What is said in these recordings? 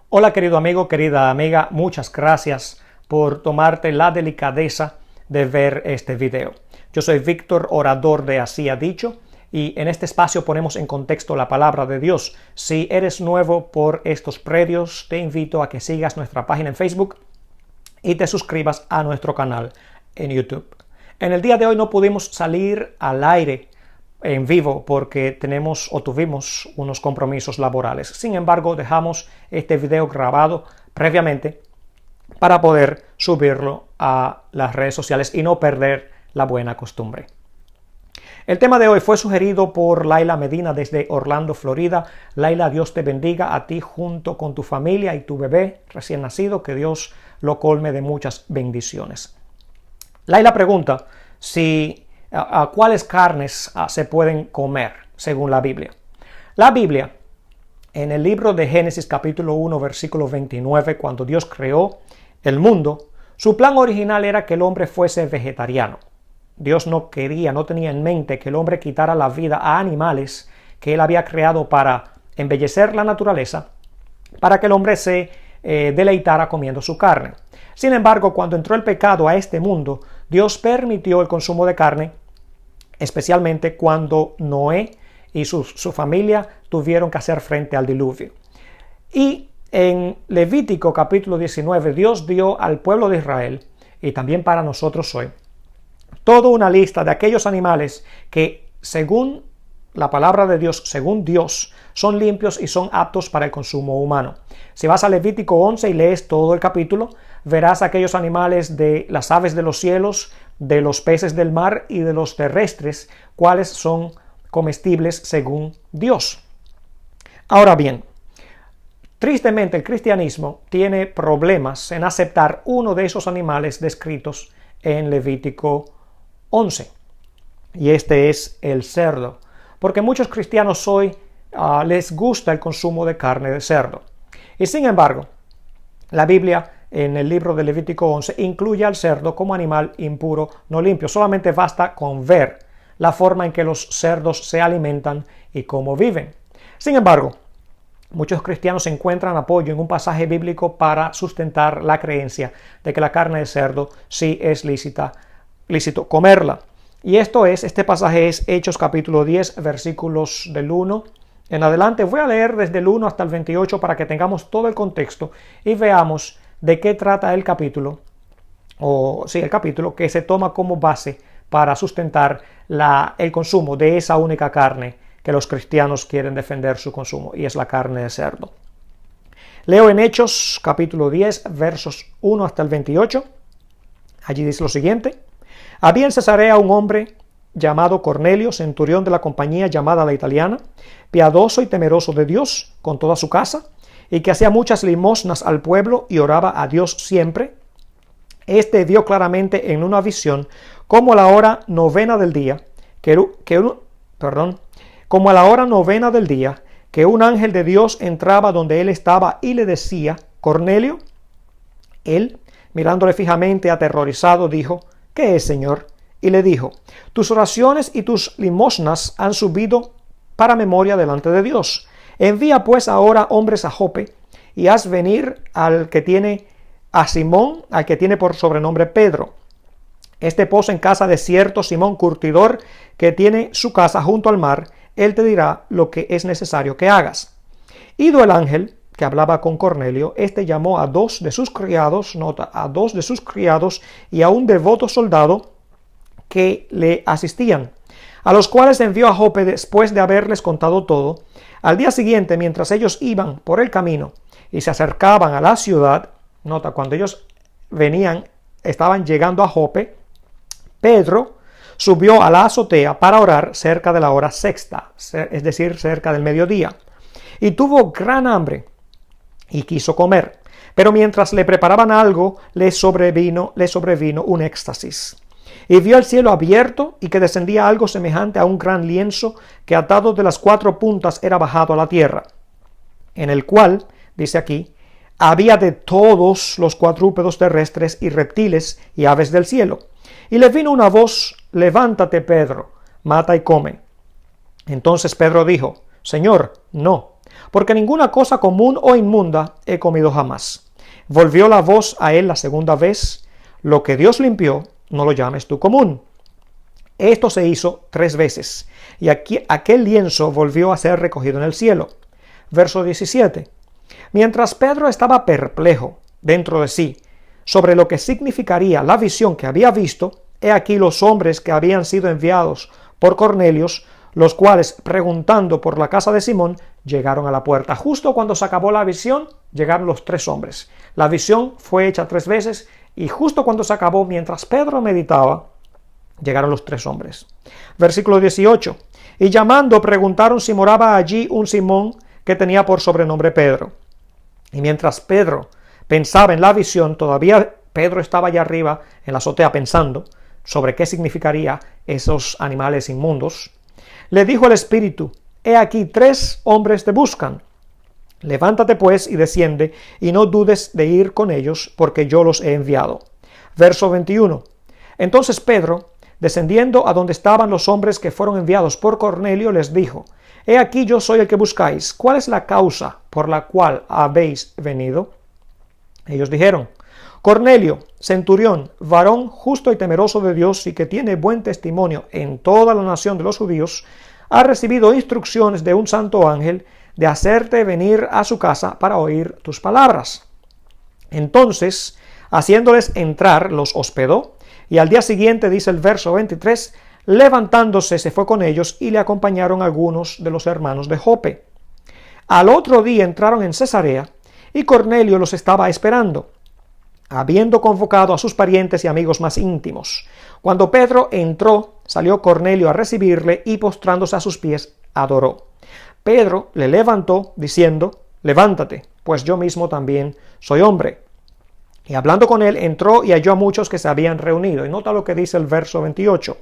Hola querido amigo, querida amiga, muchas gracias por tomarte la delicadeza de ver este video. Yo soy Víctor, orador de Así ha Dicho, y en este espacio ponemos en contexto la palabra de Dios. Si eres nuevo por estos predios, te invito a que sigas nuestra página en Facebook y te suscribas a nuestro canal en YouTube. En el día de hoy no pudimos salir al aire en vivo porque tuvimos unos compromisos laborales. Sin embargo, dejamos este video grabado previamente para poder subirlo a las redes sociales y no perder la buena costumbre. El tema de hoy fue sugerido por Laila Medina desde Orlando, Florida. Laila, Dios te bendiga a ti junto con tu familia y tu bebé recién nacido. Que Dios lo colme de muchas bendiciones. Laila pregunta cuáles carnes se pueden comer según la Biblia. La Biblia, en el libro de Génesis capítulo 1 versículo 29, cuando Dios creó el mundo, su plan original era que el hombre fuese vegetariano. Dios no tenía en mente que el hombre quitara la vida a animales que él había creado para embellecer la naturaleza, para que el hombre se deleitara comiendo su carne. Sin embargo, cuando entró el pecado a este mundo, Dios permitió el consumo de carne, especialmente cuando Noé y su familia tuvieron que hacer frente al diluvio. Y en Levítico capítulo 19, Dios dio al pueblo de Israel, y también para nosotros hoy, toda una lista de aquellos animales que según la palabra de Dios, según Dios, son limpios y son aptos para el consumo humano. Si vas a Levítico 11 y lees todo el capítulo, verás aquellos animales de las aves de los cielos, de los peces del mar y de los terrestres, cuáles son comestibles según Dios. Ahora bien, tristemente el cristianismo tiene problemas en aceptar uno de esos animales descritos en Levítico 11, y este es el cerdo. Porque muchos cristianos hoy les gusta el consumo de carne de cerdo. Y sin embargo, la Biblia en el libro de Levítico 11 incluye al cerdo como animal impuro, no limpio. Solamente basta con ver la forma en que los cerdos se alimentan y cómo viven. Sin embargo, muchos cristianos encuentran apoyo en un pasaje bíblico para sustentar la creencia de que la carne de cerdo sí es lícito comerla. Y este pasaje es Hechos capítulo 10, versículos del 1 en adelante. Voy a leer desde el 1 hasta el 28 para que tengamos todo el contexto y veamos de qué trata el capítulo, el capítulo que se toma como base para sustentar el consumo de esa única carne que los cristianos quieren defender su consumo, y es la carne de cerdo. Leo en Hechos capítulo 10, versos 1 hasta el 28. Allí dice lo siguiente: había en Cesarea un hombre llamado Cornelio, centurión de la compañía llamada La Italiana, piadoso y temeroso de Dios con toda su casa, y que hacía muchas limosnas al pueblo y oraba a Dios siempre. Este vio claramente en una visión como a la hora novena del día, que un ángel de Dios entraba donde él estaba y le decía: Cornelio. Él, mirándole fijamente, aterrorizado, dijo: ¿qué es, Señor? Y le dijo: tus oraciones y tus limosnas han subido para memoria delante de Dios. Envía pues ahora hombres a Jope y haz venir a Simón, al que tiene por sobrenombre Pedro. Este posa en casa de cierto Simón curtidor, que tiene su casa junto al mar. Él te dirá lo que es necesario que hagas. Ido el ángel que hablaba con Cornelio, llamó a dos de sus criados y a un devoto soldado que le asistían, a los cuales envió a Jope después de haberles contado todo. Al día siguiente, mientras ellos iban por el camino y se acercaban a la ciudad, cuando ellos estaban llegando a Jope, Pedro subió a la azotea para orar cerca de la hora sexta, es decir, cerca del mediodía, y tuvo gran hambre y quiso comer. Pero mientras le preparaban algo, le sobrevino un éxtasis. Y vio el cielo abierto y que descendía algo semejante a un gran lienzo que atado de las cuatro puntas era bajado a la tierra, en el cual, dice aquí, había de todos los cuadrúpedos terrestres y reptiles y aves del cielo. Y le vino una voz: levántate, Pedro, mata y come. Entonces Pedro dijo: Señor, no, porque ninguna cosa común o inmunda he comido jamás. Volvió la voz a él la segunda vez: lo que Dios limpió, no lo llames tú común. Esto se hizo 3 veces, y aquel lienzo volvió a ser recogido en el cielo. Verso 17. Mientras Pedro estaba perplejo dentro de sí sobre lo que significaría la visión que había visto, he aquí los hombres que habían sido enviados por Cornelio, los cuales, preguntando por la casa de Simón, llegaron a la puerta. Justo cuando se acabó la visión, llegaron los 3 hombres. La visión fue hecha 3 veces, y justo cuando se acabó, mientras Pedro meditaba, llegaron los 3 hombres. Versículo 18. Y llamando, preguntaron si moraba allí un Simón que tenía por sobrenombre Pedro. Y mientras Pedro pensaba en la visión, todavía Pedro estaba allá arriba en la azotea pensando sobre qué significaría esos animales inmundos. Le dijo el Espíritu: he aquí 3 hombres te buscan. Levántate pues y desciende, y no dudes de ir con ellos, porque yo los he enviado. Verso 21. Entonces Pedro, descendiendo a donde estaban los hombres que fueron enviados por Cornelio, les dijo: he aquí yo soy el que buscáis. ¿Cuál es la causa por la cual habéis venido? Ellos dijeron: Cornelio, centurión, varón justo y temeroso de Dios y que tiene buen testimonio en toda la nación de los judíos, ha recibido instrucciones de un santo ángel de hacerte venir a su casa para oír tus palabras. Entonces, haciéndoles entrar, los hospedó, y al día siguiente, dice el verso 23, levantándose se fue con ellos y le acompañaron algunos de los hermanos de Jope. Al otro día entraron en Cesarea y Cornelio los estaba esperando, habiendo convocado a sus parientes y amigos más íntimos. Cuando Pedro entró, salió Cornelio a recibirle y postrándose a sus pies, adoró. Pedro le levantó diciendo: levántate, pues yo mismo también soy hombre. Y hablando con él, entró y halló a muchos que se habían reunido. Y nota lo que dice el verso 28.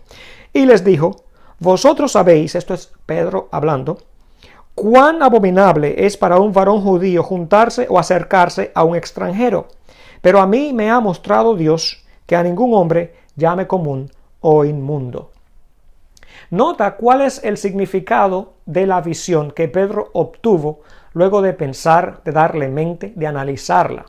Y les dijo: vosotros sabéis, esto es Pedro hablando, cuán abominable es para un varón judío juntarse o acercarse a un extranjero. Pero a mí me ha mostrado Dios que a ningún hombre llame común o inmundo. Nota cuál es el significado de la visión que Pedro obtuvo luego de pensar, de darle mente, de analizarla.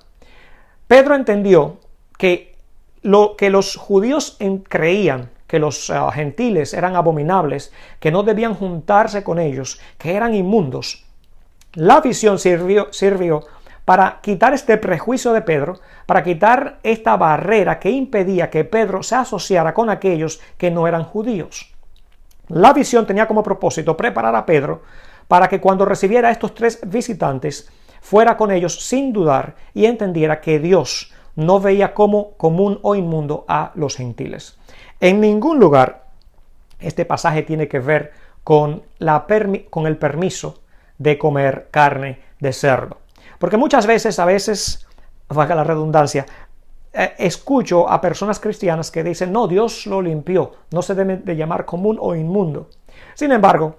Pedro entendió que lo que los judíos creían, que los gentiles eran abominables, que no debían juntarse con ellos, que eran inmundos. La visión sirvió para quitar este prejuicio de Pedro, para quitar esta barrera que impedía que Pedro se asociara con aquellos que no eran judíos. La visión tenía como propósito preparar a Pedro para que cuando recibiera a estos 3 visitantes, fuera con ellos sin dudar y entendiera que Dios no veía como común o inmundo a los gentiles. En ningún lugar este pasaje tiene que ver con el permiso de comer carne de cerdo. Porque muchas veces, valga la redundancia, escucho a personas cristianas que dicen: no, Dios lo limpió, no se debe de llamar común o inmundo. Sin embargo,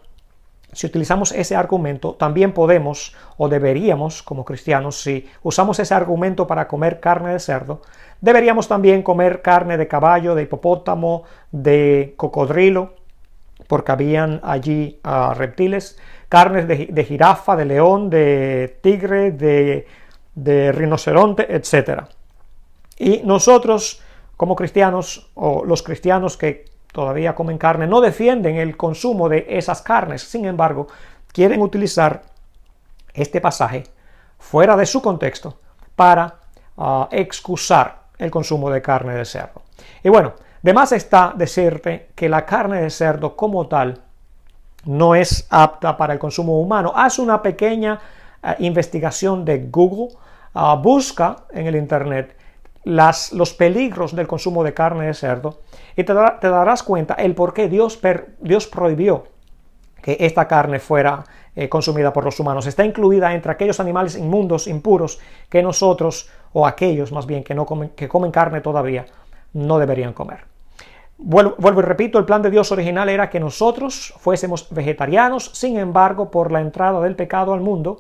si utilizamos ese argumento, también podemos o deberíamos, como cristianos, si usamos ese argumento para comer carne de cerdo, deberíamos también comer carne de caballo, de hipopótamo, de cocodrilo, porque habían allí reptiles, carnes de jirafa, de león, de tigre, de rinoceronte, etc. Y nosotros, como cristianos, o los cristianos que todavía comen carne, no defienden el consumo de esas carnes. Sin embargo, quieren utilizar este pasaje fuera de su contexto para excusar el consumo de carne de cerdo. Y bueno, de más está decirte que la carne de cerdo como tal no es apta para el consumo humano. Haz una pequeña investigación de Google, busca en el internet los peligros del consumo de carne de cerdo y te darás cuenta el por qué Dios prohibió que esta carne fuera consumida por los humanos. Está incluida entre aquellos animales inmundos, impuros, que nosotros, o aquellos más bien que comen carne todavía, no deberían comer. Vuelvo y repito, el plan de Dios original era que nosotros fuésemos vegetarianos. Sin embargo, por la entrada del pecado al mundo,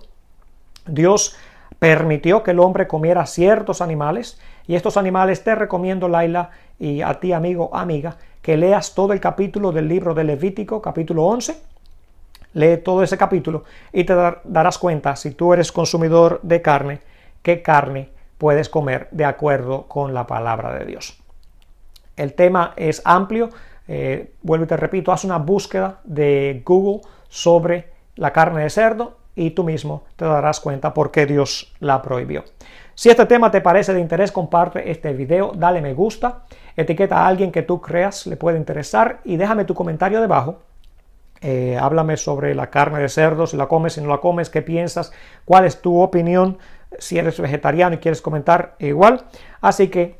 Dios permitió que el hombre comiera ciertos animales, y estos animales te recomiendo, Laila, y a ti, amigo, amiga, que leas todo el capítulo del libro de Levítico, capítulo 11. Lee todo ese capítulo y te darás cuenta, si tú eres consumidor de carne, qué carne puedes comer de acuerdo con la palabra de Dios. El tema es amplio. Vuelvo y te repito, haz una búsqueda de Google sobre la carne de cerdo y tú mismo te darás cuenta por qué Dios la prohibió. Si este tema te parece de interés, comparte este video, dale me gusta, etiqueta a alguien que tú creas le puede interesar y déjame tu comentario debajo. Háblame sobre la carne de cerdo, si la comes, si no la comes, qué piensas, cuál es tu opinión, si eres vegetariano y quieres comentar igual. Así que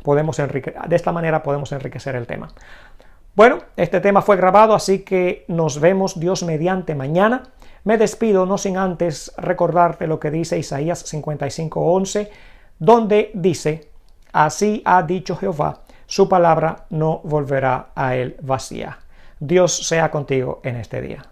de esta manera podemos enriquecer el tema. Bueno, este tema fue grabado, así que nos vemos Dios mediante mañana. Me despido no sin antes recordarte lo que dice Isaías 55:11, donde dice: así ha dicho Jehová, su palabra no volverá a él vacía. Dios sea contigo en este día.